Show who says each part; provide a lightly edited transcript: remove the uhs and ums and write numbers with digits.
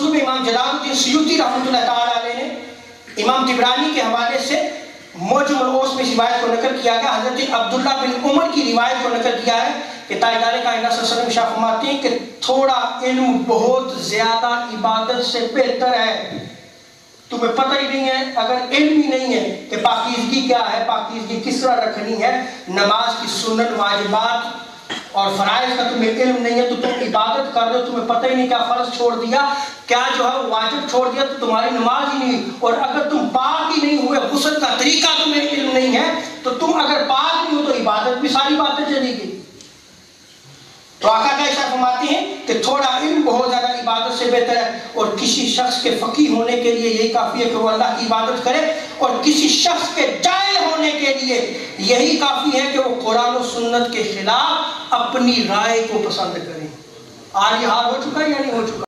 Speaker 1: मौजू में इमाम जलालुद्दीन सुयूती रहमतुल्लाह ताला अलैह ने इमाम तिबरानी के हवाले से मौजूद में रिवायत को नकल किया गया। हजरत अब्दुल्ला बिन उमर की रिवायत को नकल किया है कि ताजदार कायनात सल्लल्लाहु अलैहि वसल्लम फरमाते हैं कि थोड़ा इल्म बहुत ज्यादा इबादत से बेहतर है। तुम्हें पता ही नहीं है, अगर इल्म ही नहीं है कि पाकीज़गी क्या है, पाकीज़गी किस तरह रखनी है, नमाज की सुन्नत वाजिबात और फराइज का तुम्हें इल्म नहीं है तो तुम इबादत कर रहे हो, तुम्हें पता ही नहीं क्या फर्ज छोड़ दिया, क्या जो है वाजिब छोड़ दिया, तो तुम्हारी नमाज ही नहीं। और अगर तुम पाक ही नहीं हुए, गुस्ल का तरीका तुम्हें इल्म नहीं है, तो तुम अगर पाक नहीं हो तो इबादत भी सारी बातें चलेगी। तो आका का इशारा फरमाते हैं कि थोड़ा इल्म बहुत ज्यादा इबादत से बेहतर है। और किसी शख्स के फकीह होने के लिए यही काफी है कि वो अल्लाह की इबादत करे, और किसी शख्स के जाहिल होने के लिए यही काफी है कि वो कुरान और सुन्नत के खिलाफ अपनी राय को पसंद करे। आज ये हाल हो चुका है या नहीं हो चुका?